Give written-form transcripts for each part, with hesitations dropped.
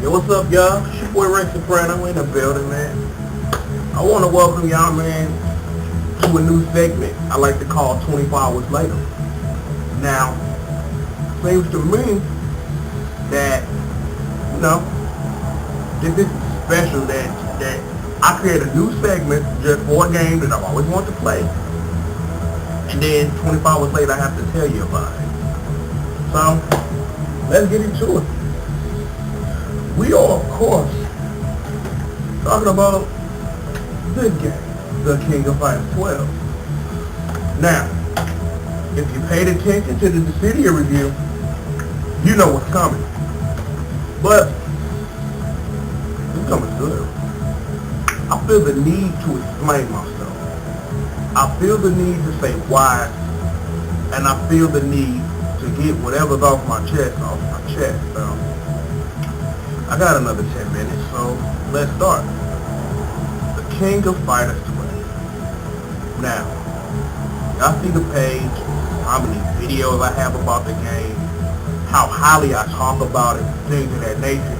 Yo, what's up, y'all? It's your boy Rex Soprano in the building, man. I want to welcome y'all, man, to a new segment I like to call 24 Hours Later. Now, seems to me that, this is special that I create a new segment just for a game that I've always wanted to play. And then 24 hours later, I have to tell you about it. So, let's get into it. We are, of course, talking about this game, the King of Fighters 12. Now, if you paid attention to the Dissidia review, you know what's coming. But, it's coming good. I feel the need to explain myself. I feel the need to say why, and I feel the need to get whatever's off my chest. So, I got another 10 minutes, so let's start. The King of Fighters 12. Now, y'all see the page, how many videos I have about the game, how highly I talk about it, things of that nature.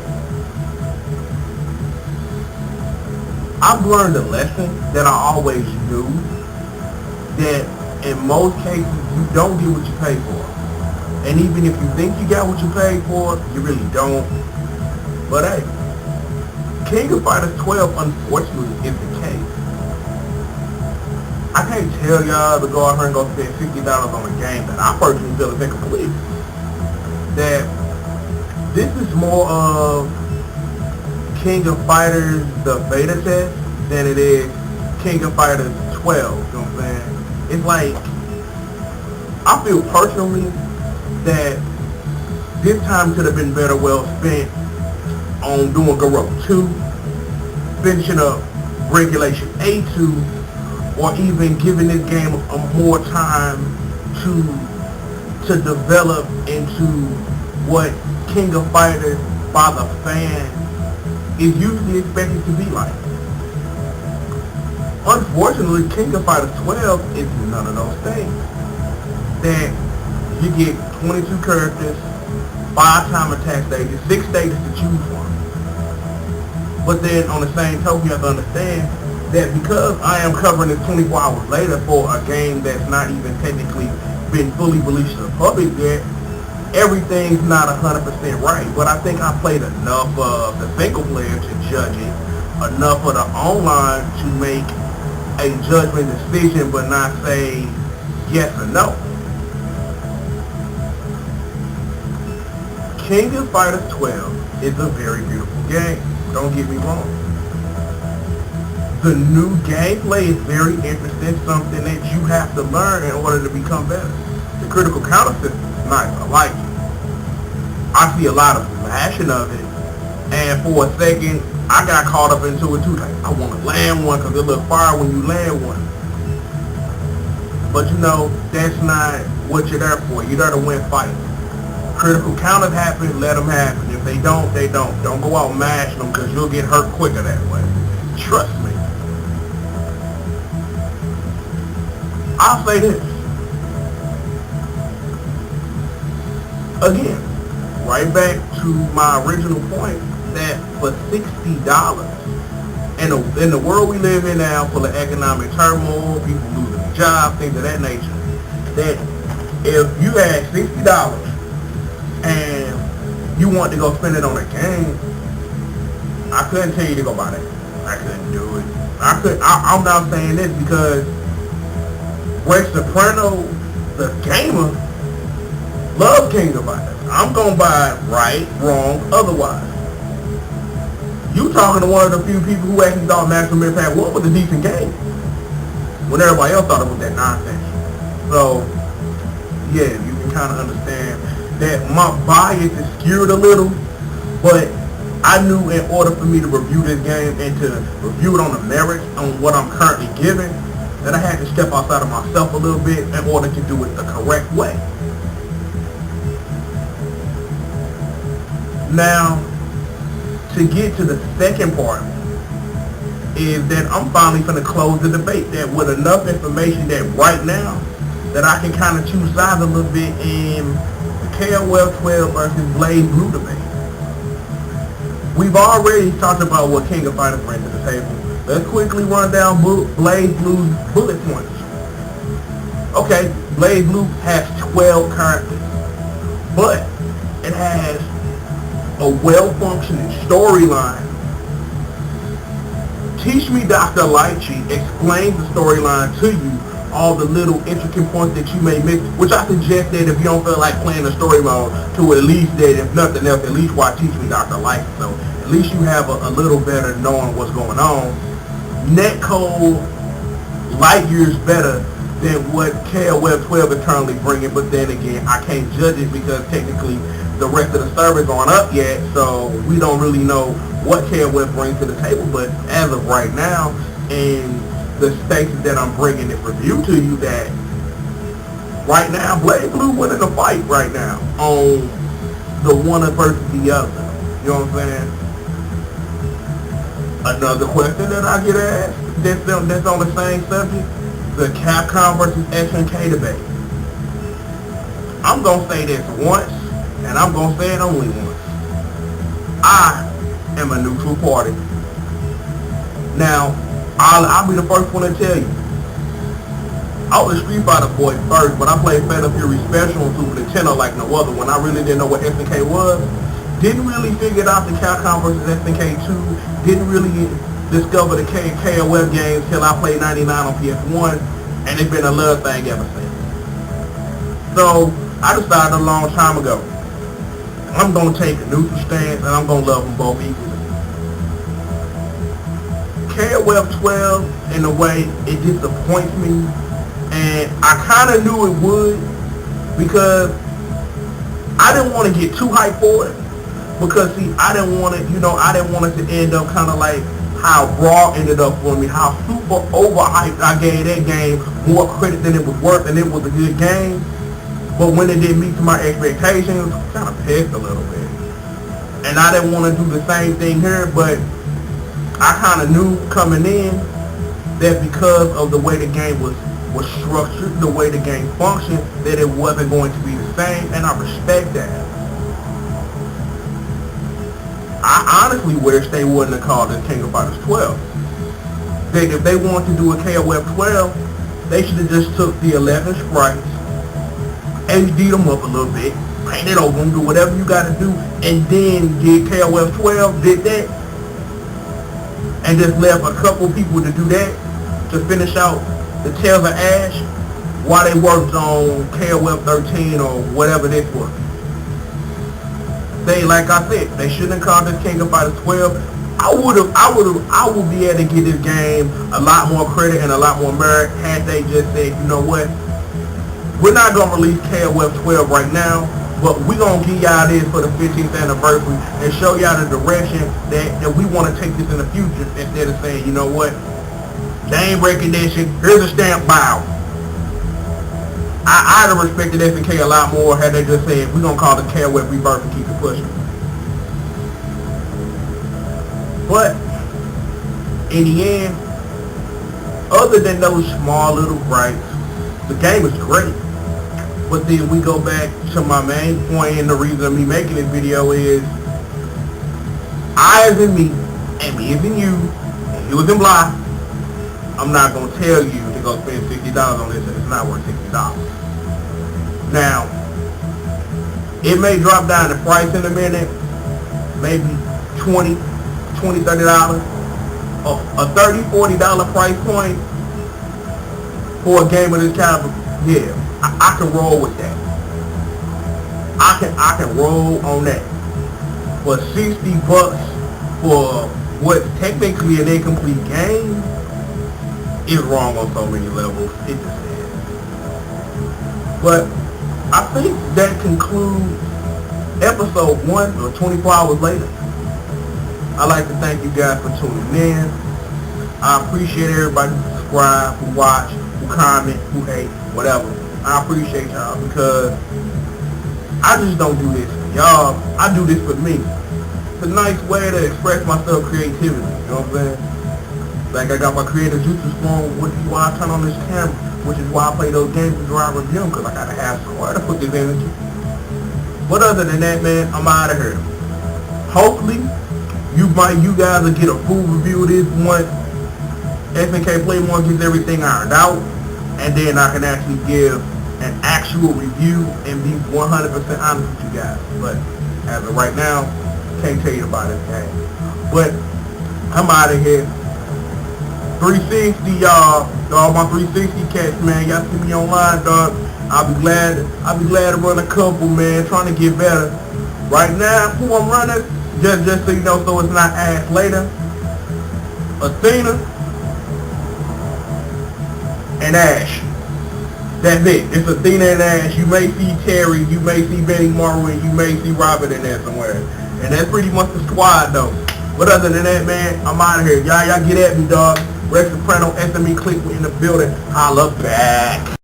I've learned a lesson that I always knew, that in most cases you don't get what you pay for. And even if you think you got what you paid for, you really don't. But hey, King of Fighters 12 unfortunately is the case. I can't tell y'all to go out here and go spend $60 on a game that I personally feel is incomplete. That this is more of King of Fighters, the beta test, than it is King of Fighters 12, you know what I'm saying? It's like, I feel personally that this time could have been better well spent on doing G.O.D 2, finishing up Regulation A2, or even giving this game more time to develop into what King of Fighters by the fan is usually expected to be like. Unfortunately, King of Fighters 12 is none of those things. That you get 22 characters, 5 time attack stages, 6 stages to choose from. But then on the same token, you have to understand that because I am covering this 24 hours later for a game that's not even technically been fully released to the public yet, everything's not 100% right. But I think I played enough of the single player to judge it, enough of the online to make a judgment decision but not say yes or no. King of Fighters 12 is a very beautiful game. Don't get me wrong. The new gameplay is very interesting, something that you have to learn in order to become better. The critical counter system is nice. I like it. I see a lot of smashing of it, and for a second, I got caught up into it too. Like, I want to land one because it looks fire when you land one. But that's not what you're there for. You're there to win fights. Critical counters happen, let them happen. If they don't, they don't. Don't go out mashing them because you'll get hurt quicker that way. Trust me. I'll say this. Again, right back to my original point that for $60, in the world we live in now, full of economic turmoil, people losing jobs, things of that nature, that if you had $60 and you want to go spend it on a game, I couldn't tell you to go buy that. I couldn't do it. I'm not saying this because Rex Soprano, the gamer, loves King of Fighters. I'm gonna buy it right, wrong, otherwise. You talking to one of the few people who actually thought Maximum Impact 1 was a decent game, when everybody else thought it was that nonsense. So, yeah, you can kind of understand that my bias is skewed a little, but I knew in order for me to review this game and to review it on the merits on what I'm currently giving, that I had to step outside of myself a little bit in order to do it the correct way. Now, to get to the second part is that I'm finally going to close the debate, that with enough information that right now that I can kind of choose sides a little bit in the KOF 12 versus Blaze Blue debate. we've already talked about what King of Fighters brings to the table. Let's quickly run down Blaze Blue's bullet points. Okay, Blaze Blue has 12 characters, but it has a well-functioning storyline. Teach Me Dr. Lychee explains the storyline to you, all the little intricate points that you may miss, which I suggest that if you don't feel like playing the story mode, to at least that, if nothing else, at least watch Teach Me Dr. Lychee. So at least you have a little better knowing what's going on. Netcode light years better than what KOF 12 is currently bringing, but then again, I can't judge it because technically the rest of the servers aren't up yet, so we don't really know what KOF brings to the table. But as of right now, in the spaces that I'm bringing this review to you, that right now, Blaze Blue winning the fight right now on the one versus the other. You know what I'm saying? Another question that I get asked that's on the same subject, the Capcom versus SNK debate. I'm going to say this once, and I'm going to say it only once. I am a neutral party. Now, I'll be the first one to tell you. I was a Street Fighter boy first, but I played Fatal Fury Special on Super Nintendo like no other when I really didn't know what SNK was. Didn't really figure out the Capcom vs. SNK 2. Didn't really discover the KOF games till I played 99 on PS1, and it's been a love thing ever since. So I decided a long time ago, I'm going to take a neutral stance and I'm going to love them both equally. KOF 12, in a way, it disappoints me, and I kind of knew it would because I didn't want to get too hyped for it. Because see, I didn't want it, I didn't want it to end up kind of like how Raw ended up for me, how super overhyped I gave that game more credit than it was worth, and it was a good game. But when it didn't meet to my expectations, I kind of pissed a little bit. And I didn't want to do the same thing here, but I kind of knew coming in that because of the way the game was structured, the way the game functioned, that it wasn't going to be the same, and I respect that. I honestly wish they wouldn't have called it King of Fighters 12. That if they wanted to do a KOF 12, they should have just took the 11 sprites, HD'd them up a little bit, painted over them, do whatever you got to do, and then did KOF 12, did that, and just left a couple people to do that, to finish out the Tales of Ash, while they worked on KOF 13 or whatever this was. They, like I said, they shouldn't have called this King of Fighters 12. I would be able to give this game a lot more credit and a lot more merit had they just said, you know what, we're not going to release KOF 12 right now, but we're going to give y'all this for the 15th anniversary and show y'all the direction that we want to take this in the future, instead of saying, you know what, name recognition, here's a stamp, bow. I'd have respected SNK a lot more had they just said, we're going to call the KOF Rebirth and keep it pushing. But, in the end, other than those small little gripes, the game is great. But then we go back to my main point, and the reason of me making this video is, I as in me, and me as in you, and you as in blah, I'm not going to tell you to go spend $60 on this and it's not worth $60. Now, it may drop down the price in a minute, maybe $20, $30, a $30, $40 price point for a game of this caliber. Yeah, I can roll with that. I can roll on that. But $60 for what's technically an incomplete game is wrong on so many levels. It just is. But I think that concludes episode 1, or 24 hours later. I'd like to thank you guys for tuning in. I appreciate everybody who subscribe, who watch, who comment, who hate, whatever. I appreciate y'all because I just don't do this for y'all. I do this for me. It's a nice way to express myself, creativity. You know what I'm saying? Like I got my creative juices flowing, which is why I turn on this camera, which is why I play those games before I review them, because I gotta have somewhere to put this energy. But other than that, man, I'm out of here. Hopefully, You guys will get a full review of this once SNK Play 1 gets everything ironed out, and then I can actually give an actual review and be 100% honest with you guys. But as of right now, can't tell you about this game. But I'm out of here. 360, y'all. All my 360 cats, man. Y'all see me online, dog. I'll be glad to run a couple, man. Trying to get better. Right now, who I'm running, just so you know, so it's not asked later. Athena and Ash. That's it. It's Athena and Ash. You may see Terry, you may see Benny Marwin, you may see Robert in there somewhere. And that's pretty much the squad, though. But other than that, man, I'm out of here. Y'all get at me, dog. Rex Soprano, SME Click in the building. Holla back.